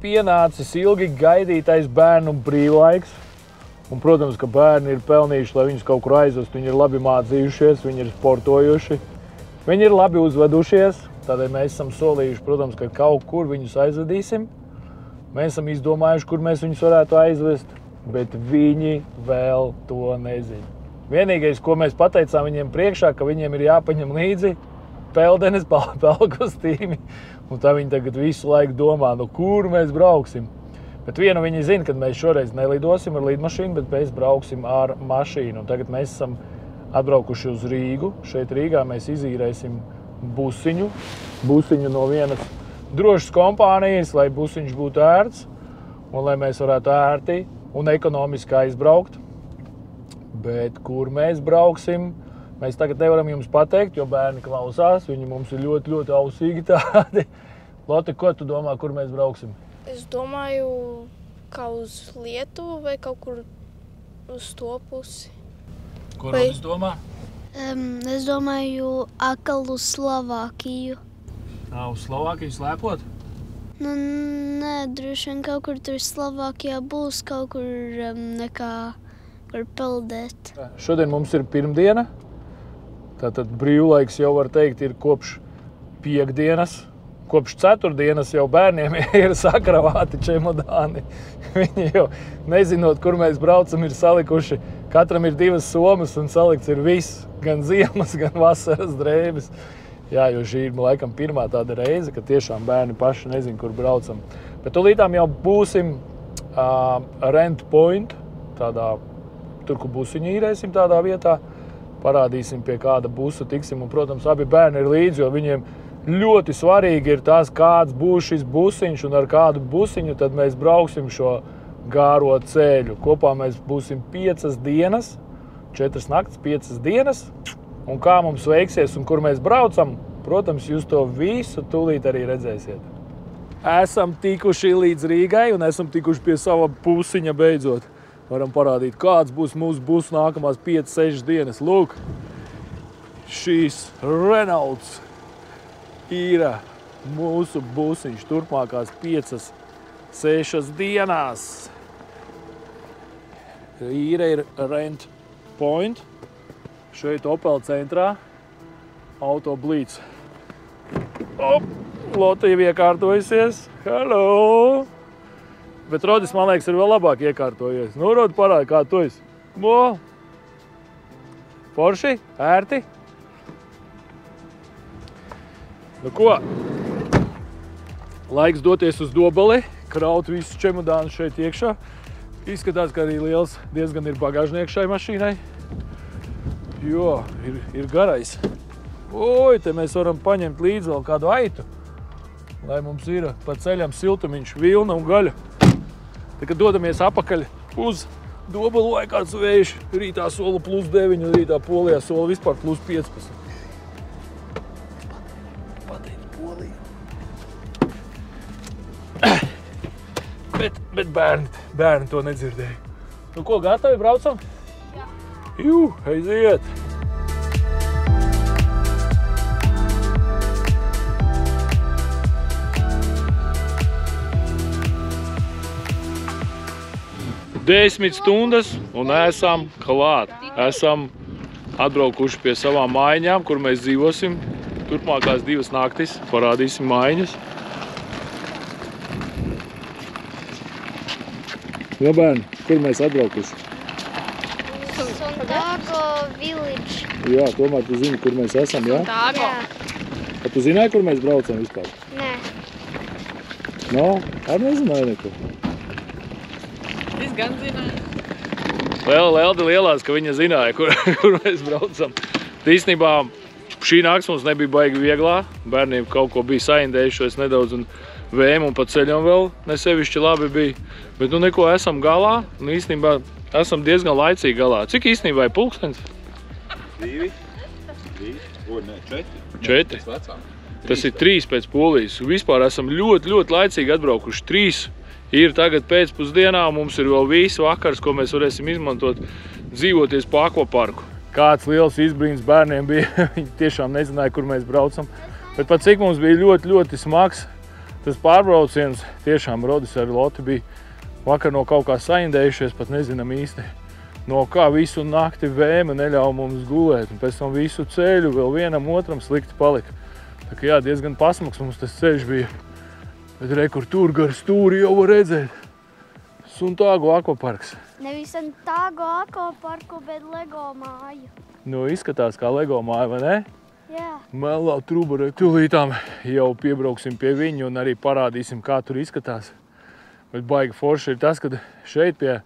pienācis ilgi gaidītais bērnu brīvlaiks. Un, protams, ka bērni ir pelnījuši, lai viņus kaut kur aizvest. Viņi ir labi mācījušies, viņi ir sportojuši. Viņi ir labi uzvedušies. Tādēļ mēs esam solījuši, protams, ka kaut kur viņus aizvedīsim. Mēs esam izdomājuši, kur mēs viņus varētu aizvest, bet viņi vēl to nezina. Vienīgais, ko mēs pateicām viņiem priekšā, ka viņiem ir jāpaņem līdzi peldenes, pelkostīmi. Un tā viņi tagad visu laiku domā, nu kur mēs brauksim. Bet vienu viņi zina, ka mēs šoreiz nelidosim ar lidmašīnu, bet mēs brauksim ar mašīnu. Un tagad mēs esam atbraukuši uz Rīgu. Šeit Rīgā mēs izīrēsim busiņu no vienas drošas kompānijas, lai busiņš būtu ērts un lai mēs varētu ērti un ekonomiski aizbraukt. Bet kur mēs brauksim, mēs tagad nevaram jums pateikt, jo bērni klausās. Viņi mums ir ļoti, ļoti ausīgi tādi. Lotte, ko tu domā, kur mēs brauksim? Es domāju, kā uz Lietuvu vai kaut kur uz to pusi. Kur Rodas domā? Es domāju, atkal uz Slovākiju. Uz Slovākiju slēpot? Nu, nē, droši vien kaut kur tur Slovākijā būs kaut kur nekā, kur peldēt. Šodien mums ir pirmdiena. Tātad brīvlaiks jau var teikt ir kopš piekdienas. Kopš ceturtdienas jau bērniem ir sakravāti čemodāni. Viņi jau, nezinot, kur mēs braucam, ir salikuši. Katram ir 2 somas un salikts ir viss. Gan ziemas, gan vasaras drēbes. Jā, jo šī ir laikam pirmā tāda reize, ka tiešām bērni paši nezin, kur braucam. Bet tūlītām jau būsim Rent Point, tādā, tur, kur busiņu īrēsim tādā vietā. Parādīsim, pie kāda busa tiksim. Un, protams, abi bērni ir līdzi, jo viņiem ļoti svarīgi ir tas, kāds būs šis busiņš un ar kādu busiņu tad mēs brauksim šo gāro ceļu. Kopā mēs būsim 5 dienas, 4 nakts, 5 dienas. Un kā mums veiksies un kur mēs braucam, protams, jūs to visu tūlīt arī redzēsiet. Esam tikuši līdz Rīgai un esam tikuši pie sava busiņa beidzot. Varam parādīt, kāds būs mūsu bus nākamās 5-6 dienas. Lūk, šīs Renaults ir mūsu busiņš turpmākās 5-6 dienās. Īre ir Rent Point. Šeit Opel centrā. Auto Blīts. Lotte jau iekārtojusies. Hello! Bet Rodis, man liekas, ir vēl labāk iekārtojies. Nu, Rodi, parādi, kā tu esi. Forši? Ērti? Nu ko? Laiks doties uz Dobeli, kraut visus čemodānus šeit iekšā. Izskatās, ka arī liels diezgan ir bagāžnieks šai mašīnai. Jo, ir garais. Oi, te mēs varam paņemt līdzi vēl kādu aitu, lai mums ir pa ceļam siltumiņš, vilna un gaļa. Tad, kad dodamies apakaļ uz Dobelu, vai kāds vējš, rītā sola +9, un rītā Polijā sola vispār +15. Patīk Polija. Bet bērni to nedzirdēja. Nu ko, gatavi braucam? Jā. Jū, aiziet! Desmit stundas un esam klāt. Esam atbraukuši pie savām mājiņām, kur mēs dzīvosim. Turpmākās 2 naktis parādīsim mājiņas. Jā, bērni, kur mēs atbraukuši? Santiago Village. Jā, tomēr tu zini, kur mēs esam, jā? Jā. Bet tu zināji, kur mēs braucam vispār? Nē. No, arī nezināju neko. Es gan zināju. Leldi lielās, ka viņa zināja, kur mēs braucam. Īstenībā šī nakts mums nebija baigi vieglā. Bērniem kaut ko bija saindējušies nedaudz un vēmu un pa ceļam vēl nesevišķi labi bija. Bet nu neko esam galā un īstenībā esam diezgan laicīgi galā. Cik īstenībā ir pulkstens? 2, 4. Tas ir 3 pēc Polijas. Vispār esam ļoti, ļoti laicīgi atbraukuši. 3 ir tagad pēcpusdienā, mums ir vēl viss vakars, ko mēs varēsim izmantot dzīvoties pa akvaparku. Kāds liels izbrīns bērniem bija, viņi tiešām nezināja, kur mēs braucam. Bet pat cik mums bija ļoti, ļoti smags tas pārbrauciens tiešām Rodis ar Loti bija vakar no kaut kā saindējušies, pat nezinām īsti, no kā visu nakti vēma neļauj mums gulēt, un pēc tam visu ceļu vēl vienam otram slikti palika. Tā kā jā, diezgan pasmaks mums tas ceļš bija, bet kur tur gar stūri jau var redzēt. Suntāgo akvaparks. Nevis Suntāgo akvaparku, bet Lego māju. Nu, izskatās kā Lego māja, vai ne? Jā. Melnā Trubarē. Tūlītām jau piebrauksim pie viņu un arī parādīsim, kā tur izskatās. Bet baigi forši ir tas, ka šeit pie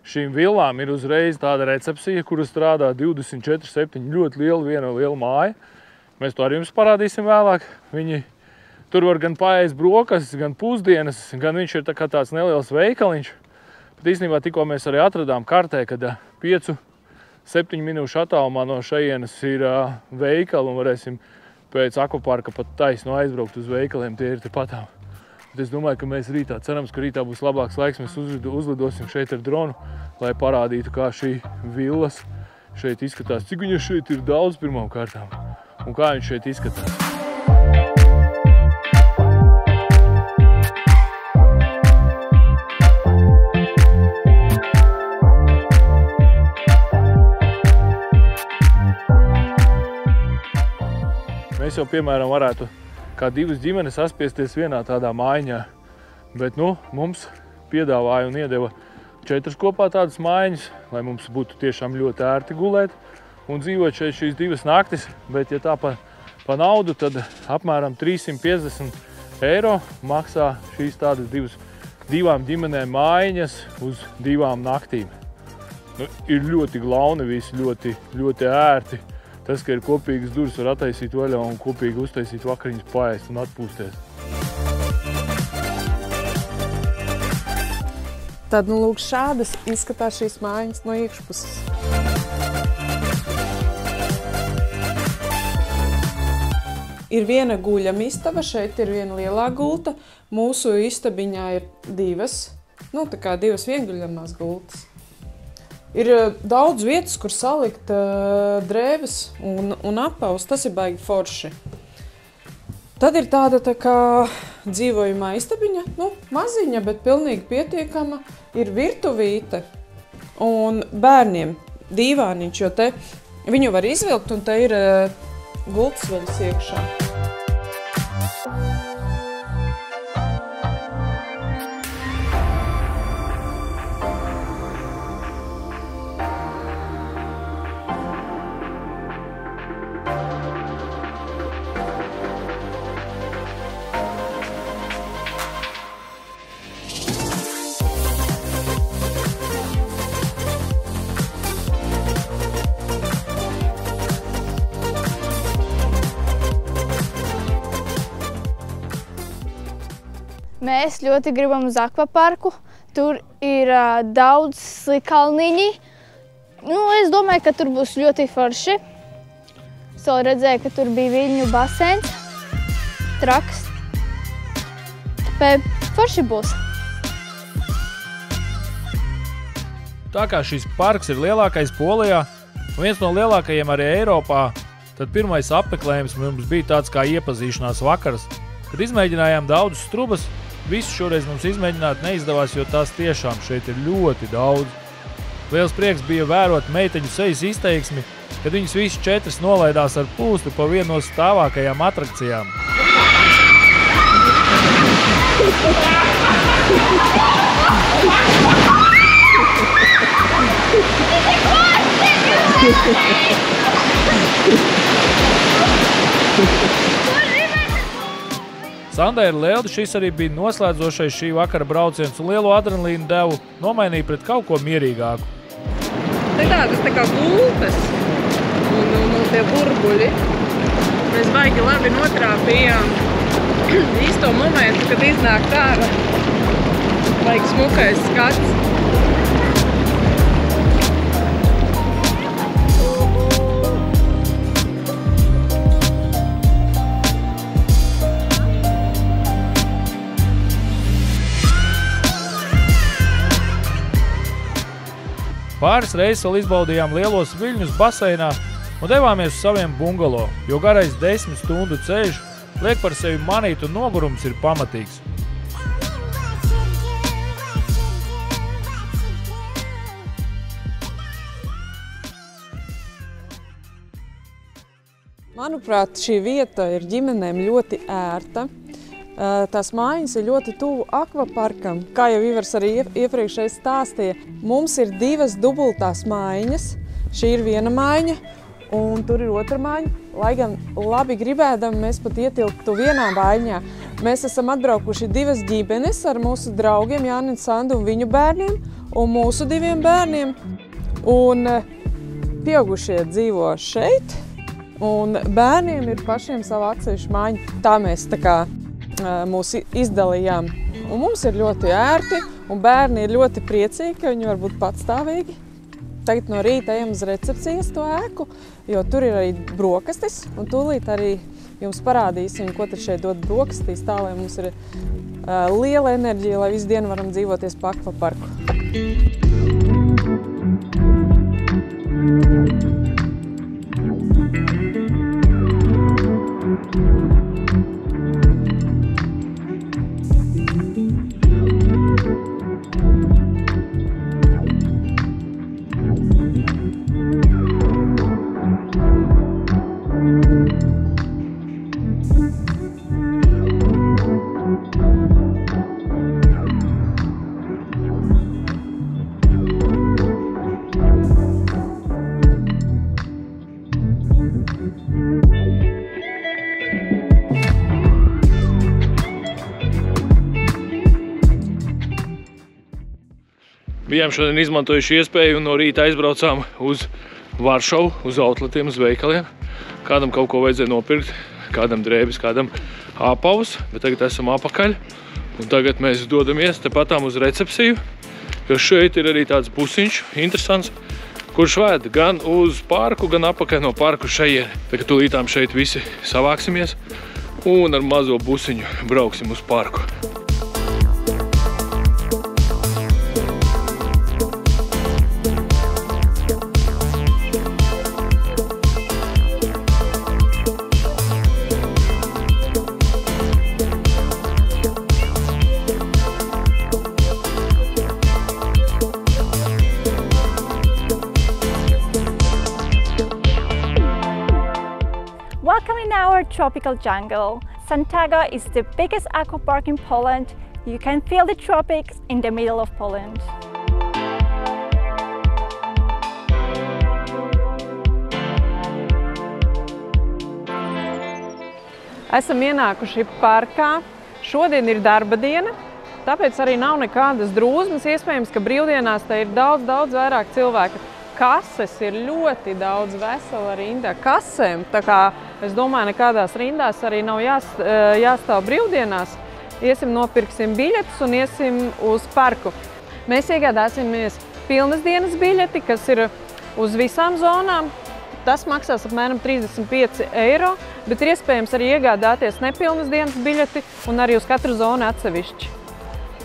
šīm villām ir uzreiz tāda recepcija, kura strādā 24/7, ļoti viena liela māja. Mēs to arī jums parādīsim vēlāk. Viņi tur var gan paēst brokastis, gan pusdienas, gan viņš ir tāds neliels veikaliņš. Bet īstenībā tikko mēs arī atradām kartē, kad 5-7 minūšu attālumā no šejienes ir veikali un varēsim pēc akvaparka pat taisno aizbraukt uz veikaliem, tie ir tepatām. Bet es domāju, ka mēs rītā, cerams, ka rītā būs labāks laiks, mēs uzlidosim šeit ar dronu, lai parādītu, kā šī villas šeit izskatās, cik viņa šeit ir daudz pirmām kārtām un kā viņš šeit izskatās. Mēs jau, piemēram, varētu kā divas ģimenes saspiesties vienā tādā mājiņā, bet, mums piedāvāja un iedeva 4 kopā tādas mājiņas, lai mums būtu tiešām ļoti ērti gulēt un dzīvot šeit šīs 2 naktis, bet, ja tā pa naudu, tad apmēram 350 € maksā šīs tādas divām ģimenēm mājiņas uz 2 naktīm. Ir ļoti glauni visi, ļoti ērti. Tas, ka ir kopīgas durvis, var attaisīt vaļā un kopīgi uztaisīt vakariņas, paēst un atpūsties. Tad, lūk, šādas izskatās šīs mājiņas no iekšpuses. Ir viena guļama istaba, šeit ir viena lielā gulta. Mūsu istabiņā ir 2, tā kā 2 vienguļamās gultas. Ir daudz vietas, kur salikt drēbes un apaus, tas ir baigi forši. Tad ir tāda tā kā dzīvojumā istabiņa, maziņa, bet pilnīgi pietiekama. Ir virtuvīte un bērniem dīvāniņš, jo te viņu var izvilkt un te ir gultas veļas iekšā. Mēs ļoti gribam uz akvaparku. Tur ir daudz slikalniņi. Es domāju, ka tur būs ļoti forši. Es vēl redzēju, ka tur bija viļņu basēns, traks. Tāpēc forši būs. Tā kā šis parks ir lielākais Polijā un viens no lielākajiem arī Eiropā, tad pirmais apmeklējums mums bija tāds kā iepazīšanās vakars, kad izmēģinājām daudzas strubas. Visu šoreiz mums izmēģināt neizdevās, jo tās tiešām šeit ir ļoti daudz. Liels prieks bija vērot meiteņu sejas izteiksmi, kad viņas visas 4 nolaidās ar pūsti pa vienu no stāvākajām atrakcijām. Sandai ar Leldu šis arī bija noslēdzošais šī vakara brauciens un lielo adrenalīnu devu nomainīja pret kaut ko mierīgāku. Te tādas tā kā gultas un tie burbuļi. Mēs baigi labi notrāpījām īsto momentu, kad iznāk ārā. Baigi smukais skats. Pāris reizes vēl izbaudījām lielos viļņus baseinā un devāmies uz saviem bungalo, jo garais 10 stundu ceļš liek par sevi manīt un nogurums ir pamatīgs. Manuprāt, šī vieta ir ģimenēm ļoti ērta. Tās mājiņas ir ļoti tuvu akvaparkam. Kā jau Ivars arī iepriekšēji stāstīja, mums ir 2 dubultās mājiņas. Šī ir viena mājiņa, un tur ir otra mājiņa. Lai gan labi gribēdami mēs pat ietilptu vienā mājiņā. Mēs esam atbraukuši 2 ģimenes ar mūsu draugiem Jāni un Sandu un viņu bērniem un mūsu 2 bērniem. Un pieaugušie dzīvo šeit, un bērniem ir pašiem savu atsevišķu mājiņu. Tā mēs mūs izdalījām. Un mums ir ļoti ērti, un bērni ir ļoti priecīgi, ka viņi var būt patstāvīgi. Tagad no rīta ejam uz recepcijas to ēku, jo tur ir arī brokastis, un tūlīt arī jums parādīsim, ko tad šeit dod brokastīs, tā, lai mums ir liela enerģija, lai visu dienu varam dzīvoties pa akvaparku. Bijām šodien izmantojuši iespēju un no rīta aizbraucām uz Varšavu, uz outletiem, uz veikaliem. Kādam kaut ko vajadzēja nopirkt, kādam drēbis, kādam āpavus, bet tagad esam apakaļ. Un tagad mēs dodamies tepatām uz recepciju, jo šeit ir arī tāds busiņš, interesants, kurš vēd gan uz parku, gan apakaļ no parku šajien. Tagad tūlītām šeit visi savāksimies un ar mazo busiņu brauksim uz parku. Welcome in our tropical jungle. Santago is the biggest aquapark in Poland. You can feel the tropics in the middle of Poland. Esam ienākuši parkā. Šodien ir darba diena, tāpēc arī nav nekādas drūzmas. Iespējams, ka brīvdienās te ir daudz vairāk cilvēku. Kases ir ļoti daudz, vesela rinda kasēm, tā kā es domāju, nekādās rindās arī nav jāstāv brīvdienās. Iesim, nopirksim biļetes un iesim uz parku. Mēs iegādāsimies pilnas dienas biļeti, kas ir uz visām zonām. Tas maksās apmēram 35 €, bet ir iespējams arī iegādāties nepilnas dienas biļeti un arī uz katru zonu atsevišķi.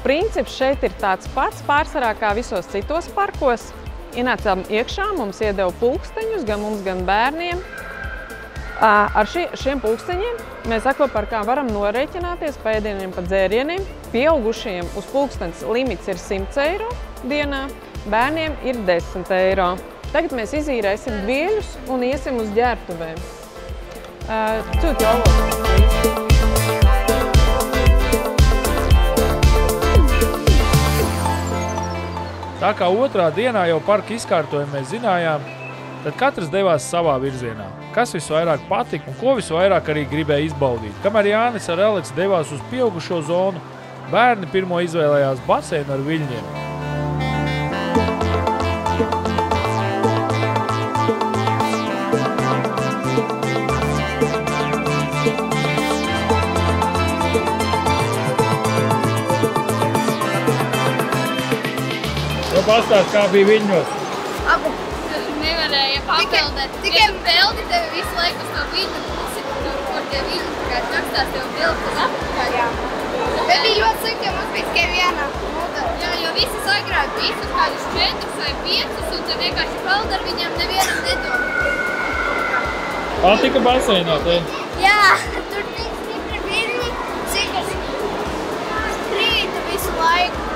Princips šeit ir tāds pats pārsvarā kā visos citos parkos. Ienācām iekšā, mums iedeva pulksteņus, gan mums, gan bērniem. Ar šiem pulksteņiem mēs akvaparkā varam norēķināties pa ēdieniem, pa dzērieniem. Pieaugušajiem uz pulkstenes limits ir 100 € dienā, bērniem ir 10 €. Tagad mēs izīrēsim dvieļus un iesim uz ģērbtuvēm. Tā kā otrā dienā jau parka izkārtojumu mēs zinājām, tad katrs devās savā virzienā. Kas visvairāk patika un ko visvairāk arī gribēja izbaudīt. Kamēr Jānis ar Aleksu devās uz pieaugušo zonu, bērni pirmo izvēlējās baseinu ar viļņiem. Pastāst, kā bija viļņos? Nevarēja papildēt. Tikai bildi tevi visu laiku uz to viļņu pusi, kur tie viļņi kā rakstās tev bildi uz apakaļ. Jā. Bet bija ļoti slikti, jo mums bija tikai viena muda. Jā, jo visi sagrāja visus kādus 4 vai 5 un te vienkārši peld ar viņiem nevienam nedomā. Patika baseinā te? Jā, tur tik laiku.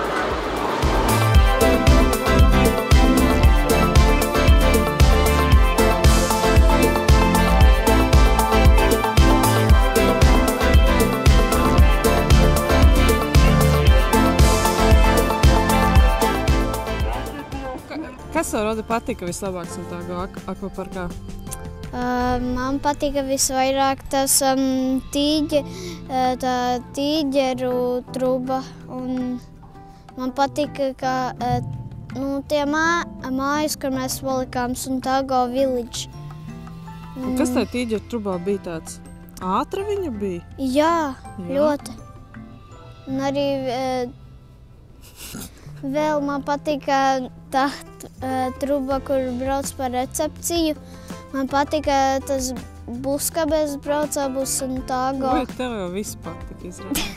Kas tev, Roda, patika vislabāk Santiago akvaparkā? Man patika visvairāk tas tā tīģeru truba. Un man patika, ka tie mājas, kur mēs palikām Santiago Village. Kas tajā tīģeru trubā bija tāds? Ātra viņa bija? Jā, ļoti. Un arī vēl man patika tā truba, kur brauc par recepciju. Man patika tas bus, kā mēs braucām uz Santiago. Vai tev jau viss patika izrādīt?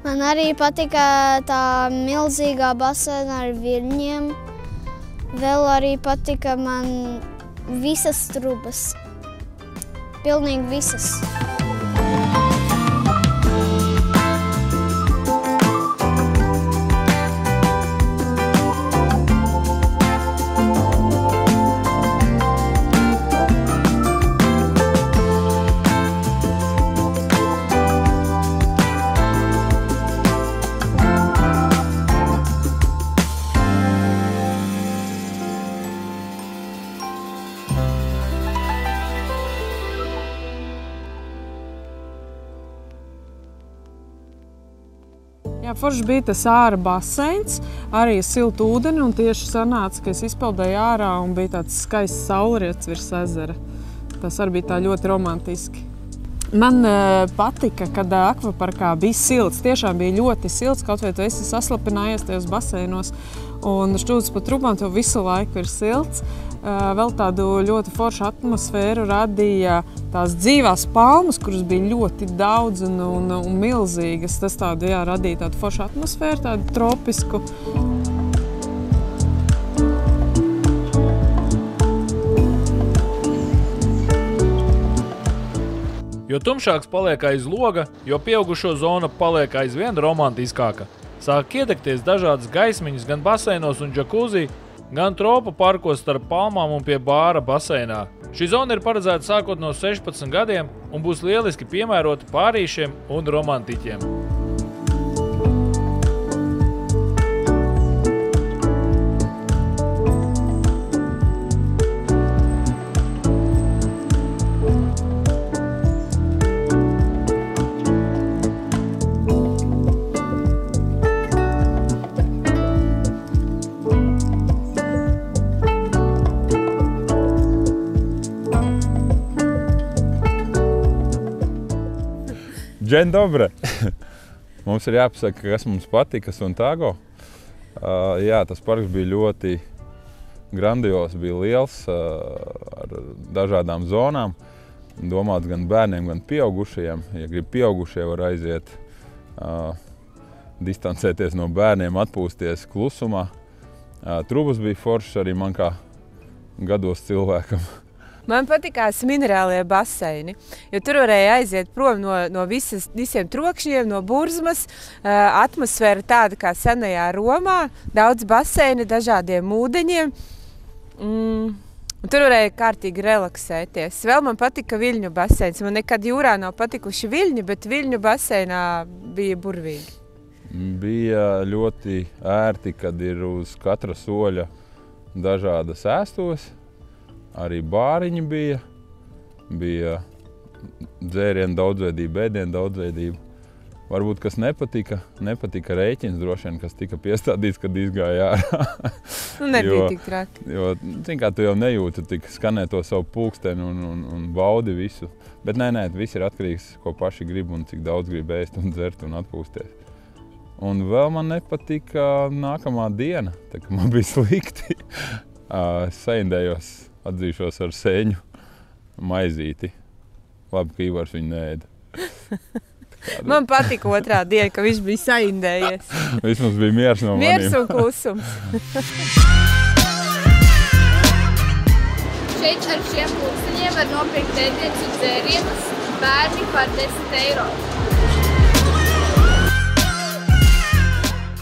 Man arī patika tā milzīgā baseina ar viļņiem. Vēl arī patika man visas trubas. Pilnīgi visas. Jā, forši bija tas āra baseins, arī siltu ūdeni, un tieši sanāca, ka es izpeldēju ārā un bija tāds skaists saulriets virs ezera. Tas arī bija tā ļoti romantiski. Man patika, kad akvaparkā bija silts, tiešām bija ļoti silts, kaut vai tu esi saslapinājies tajos baseinos un šķūdz pa trubām, tev visu laiku ir silts. Vēl tādu ļoti foršu atmosfēru radīja tās dzīvās palmas, kuras bija ļoti daudz un milzīgas. Tas tādu, radīja tādu foršu atmosfēru, tādu tropisku. Jo tumšāks paliek aiz loga, jo pieaugušo zona paliek aizvien romantiskāka. Sāk iedegties dažādas gaismiņas gan baseinos un džakuzī, gan tropu parkos starp palmām un pie bāra baseinā. Šī zona ir paredzēta sākot no 16 gadiem un būs lieliski piemērota pārīšiem un romantiķiem. Dzień dobry! Mums ir jāpasaka, kas mums patika Santiago. Jā, tas parks bija ļoti grandios, bija liels, ar dažādām zonām. Domāts gan bērniem, gan pieaugušajiem. Ja grib pieaugušie, var aiziet, distancēties no bērniem, atpūsties klusumā. Trubas bija foršas arī man kā gados cilvēkam. Man patikās minerālie baseini, jo tur varēja aiziet prom no visiem trokšņiem, no burzmas. Atmosfēra tāda kā senajā Romā, daudz baseini, dažādiem ūdeņiem. Tur varēja kārtīgi relaksēties. Vēl man patika viļņu baseins. Man nekad jūrā nav patikuši viļņi, bet viļņu baseinā bija burvīgi. Bija ļoti ērti, kad ir uz katra soļa dažādas ēstos. Arī bāriņi bija dzērienu daudzveidība, ēdienu daudzveidība. Varbūt, kas nepatika rēķins droši vien, kas tika piestādīts, kad izgāja ārā. Nebija tik traki. Jo, kā tu jau nejūti, tik skanē to savu pulksteni un baudi visu. Bet nē, viss ir atkarīgs, ko paši grib un cik daudz grib ēst un dzert un atpūsties. Un vēl man nepatika nākamā diena, tā kā man bija slikti. Es saindējos, atzīšos ar sēņu maizīti. Labi, ka Ivars viņu neēda. Man patika otrā diena, ka viņš bija saindējies. Vismaz bija miers no maniem. Miers un klusums. Šeit ar šiem pulksteņiem var nopirkt ēdienas un dzērienus bērni par 10 eiro.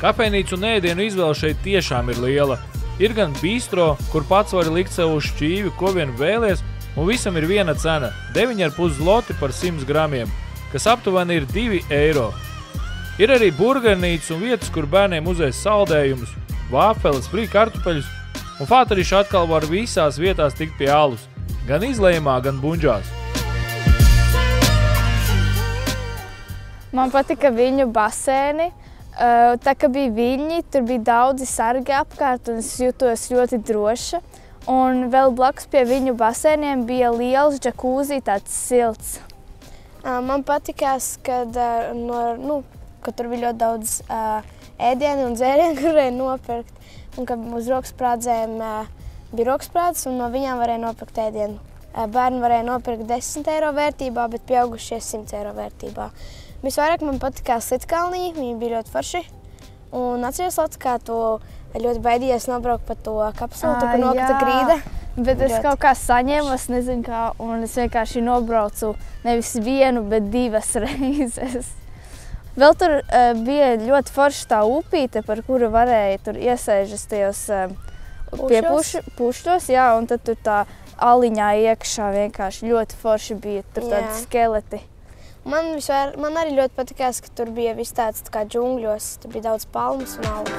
Kafejnīcu un ēdienu izvēle šeit tiešām ir liela. Ir gan bistro, kur pats vari likt sev uz šķīvi, ko vien vēlies, un visam ir viena cena – 9,5 zloti par 100 gramiem, kas aptuveni ir 2 eiro. Ir arī burgernīca un vietas, kur bērniem uzēs saldējumus, vāfeles, frī kartupeļus, un fāteriši atkal var visās vietās tikt pie alus, gan izlējumā, gan buņģās. Man patika viņu basēni. Tā kā bija viļņi, tur bija daudzi sargi apkārt un es jutos ļoti droša. Un vēl blakus pie viņu basēniem bija liels džakūzī, tāds silts. Man patikās, ka tur bija ļoti daudz ēdienu un dzērienu, kur varēja nopirkt. Un ka uz roksprādzēm bija roksprādzes un no viņām varēja nopirkt ēdienu. Bērni varēja nopirkt 10 eiro vērtībā, bet pieaugušie 100 eiro vērtībā. Visvairāk man patikās Slitkalniņi, viņi bija ļoti forši. Un atceros, kā tu ļoti baidījies nobraukt pa to kapsulu, tur, kur nokata grīda. Bet es kaut kā saņēmu, es nezinu kā, un es vienkārši nobraucu nevis vienu, bet 2 reizes. Vēl tur bija ļoti forši tā upīte, par kuru varēja tur iesēžas tajos pušļos, jā, un tad tur tā aliņā iekšā vienkārši ļoti forši bija tur tādi skeleti. Man arī ļoti patikās, ka tur bija viss tāds kā džungļos, tur bija daudz palmas un augu.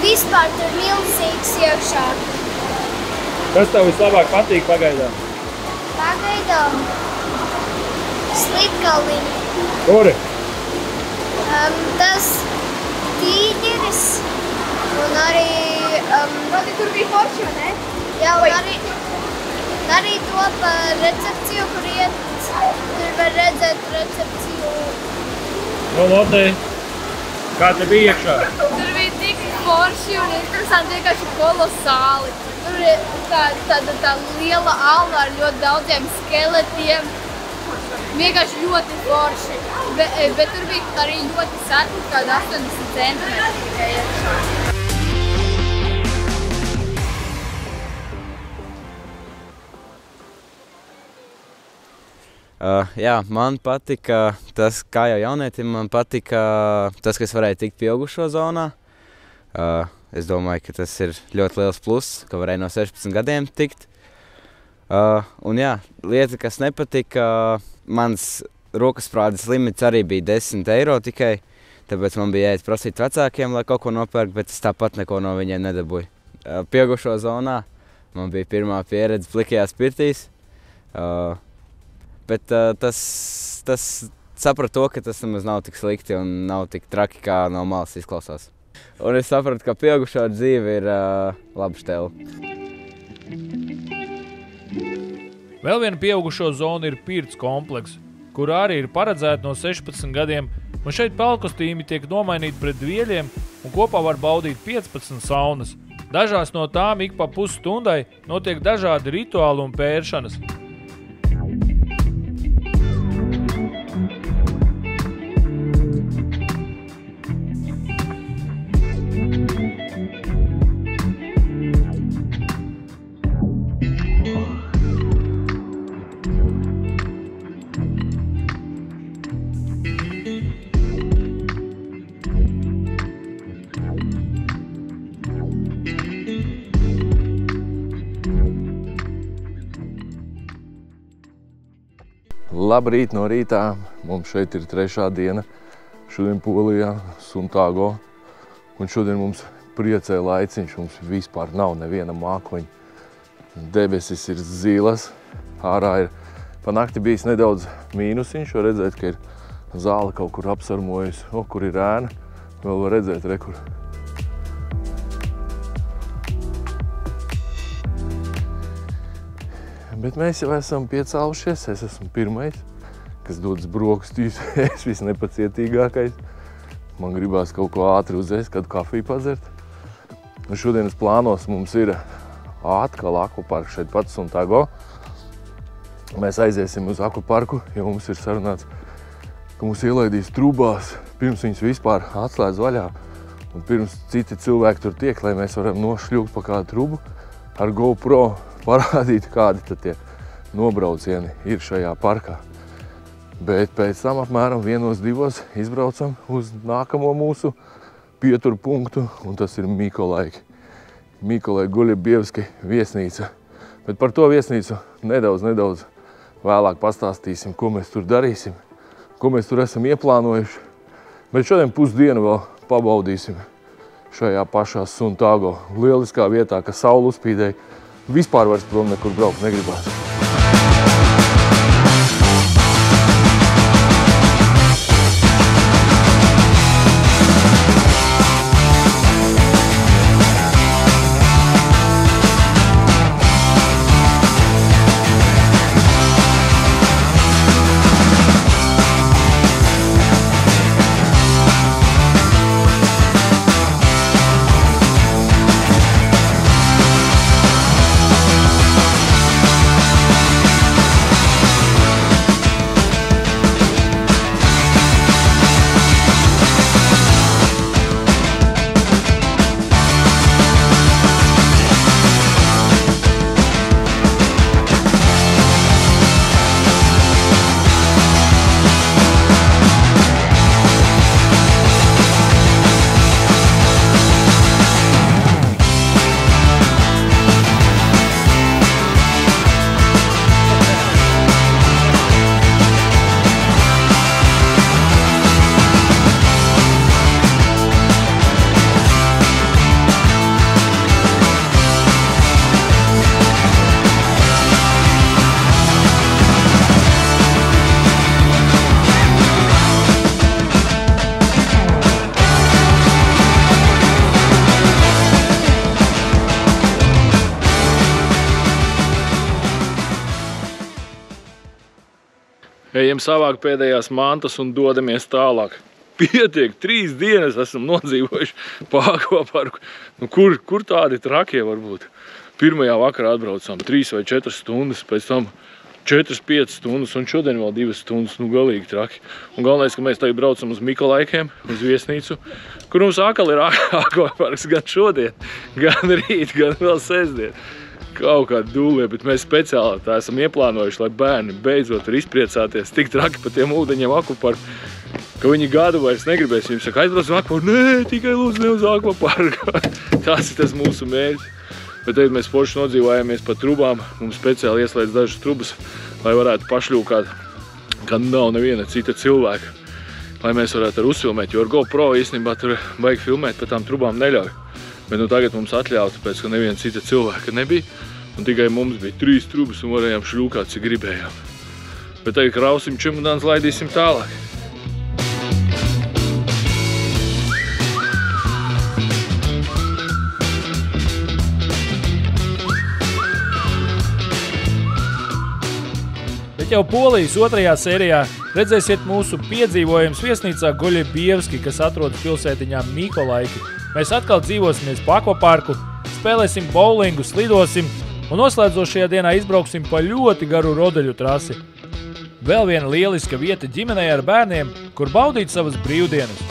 Vispār tur milzīgs iekšā. Kas tev vislabāk patīk pagaidām? Pagaidām Slitkalniņi. Kuri? Tas tīģeris un arī... Tur bija forši, vai ne? Jā, un arī to par recepciju, kur iet. Tur var redzēt recepciju. Nu, Lotī, kā te bija iekšā? Tur bija tik forši un interesanti, vienkārši kolosāli. Tur ir tāda liela ala ar ļoti daudziem skeletiem. Vienkārši ļoti forši. Bet tur bija arī ļoti sarti, kāda 80 centimetri tikai iekšā. Jā, man patika tas, kā jau jaunietim, man patika tas, kas varēja tikt pieaugušo zonā. Es domāju, ka tas ir ļoti liels pluss, ka varēja no 16 gadiem tikt. Un jā, lieta, kas nepatika, mans rokasprādes limits arī bija 10 eiro tikai, tāpēc man bija jāiet prasīt vecākiem, lai kaut ko nopērk, bet es tāpat neko no viņiem nedabūju. Pieaugušo zonā man bija pirmā pieredze plikajās pirtīs. Bet tas sapratu to, ka tas nemaz nav tik slikti un nav tik traki, kā no malas izklausās. Un es sapratu, ka pieaugušo dzīve ir laba štela. Vēl viena pieaugušo zona ir pirts kompleks, kur arī ir paredzēta no 16 gadiem, un šeit pelkostīmi tiek nomainīti pret dvieļiem un kopā var baudīt 15 saunas. Dažās no tām ik pa pusstundai notiek dažādi rituāli un pēršanas. Labrīt no rītā. Mums šeit ir 3. diena. Šodien Polijā, Suntāgo. Un šodien mums priecē laiciņš. Mums vispār nav neviena mākoņa. Debesis ir zilas. Ārā ir pa nakti bijis nedaudz mīnusiņš. Var redzēt, ka ir zāle kaut kur apsarmojusi. O, kur ir ēna. Vēl var redzēt, kur. Bet mēs jau esam piecēlušies, es esmu pirmais, kas dodas brokastīs, es visnepacietīgākais. Man gribās kaut ko ātri uzēst, kādu kafiju padzert. Un šodienas plānos mums ir atkal akvaparks šeit pat Suntago. Mēs aiziesim uz akvaparku, jo mums ir sarunāts, ka mums ielaidīs trubās, pirms viņas vispār atslēdz vaļā. Un pirms citi cilvēki tur tiek, lai mēs varam nošļūkt pa kādu trubu, ar GoPro parādīt, kādi tad tie nobraucieni ir šajā parkā. Bet pēc tam apmēram 1-2 izbraucam uz nākamo mūsu pieturu punktu, un tas ir Mykolaiki. Mykolai Guļebievski viesnīca. Bet par to viesnīcu nedaudz vēlāk pastāstīsim, ko mēs tur darīsim, ko mēs tur esam ieplānojuši. Bet šodien pusdienu vēl pabaudīsim šajā pašā Suntago. Lieliskā vietā, ka saule uzspīdēja, vispār vairs prom nekur braukt negribās. Ejam savāk pēdējās mantas un dodamies tālāk. Pietiek, 3 dienas esam nodzīvojuši pa akvaparku. Nu, kur tādi trakie var būt? Pirmajā vakarā atbraucām 3 vai 4 stundas, pēc tam 4-5 stundas un šodien vēl 2 stundas. Nu, galīgi traki. Un galvenais, ka mēs tagad braucam uz Mykolaikiem, uz viesnīcu, kur mums atkal ir akvaparks gan šodien, gan rīt, gan vēl sestdien. Kaut kāda dūlie, bet mēs speciāli tā esam ieplānojuši, lai bērni beidzot var izpriecāties tik traki pa tiem ūdeņiem akvaparku, ka viņi gadu vairs negribēs. Viņiem saka, aizbraucam akvaparku, nē, tikai lūdzu ne uz akvaparku. Tas ir tas mūsu mērķis. Bet tagad mēs forši nodzīvājāmies pa trubām, mums speciāli ieslēdz dažas trubas, lai varētu pašļūkāt, kad nav neviena cita cilvēka, lai mēs varētu ar uzfilmēt, jo ar GoPro īstenībā tur baigi filmēt, pa tām trubām neļauj. Bet nu tagad mums atļauta, pēc ka neviena cita cilvēka nebija, un tikai mums bija 3 trubas un varējām šļūkāt, cik gribējām. Bet tagad krausim čemodāns, laidīsim tālāk. Bet jau Polijas 2. sērijā redzēsiet mūsu piedzīvojums viesnīcā Guļebievski, kas atrodas pilsētiņā Mykolaiki. Mēs atkal dzīvosimies pa akvaparku, spēlēsim bowlingu, slidosim un noslēdzošajā dienā izbrauksim pa ļoti garu rodeļu trasi. Vēl viena lieliska vieta ģimenei ar bērniem, kur baudīt savas brīvdienas.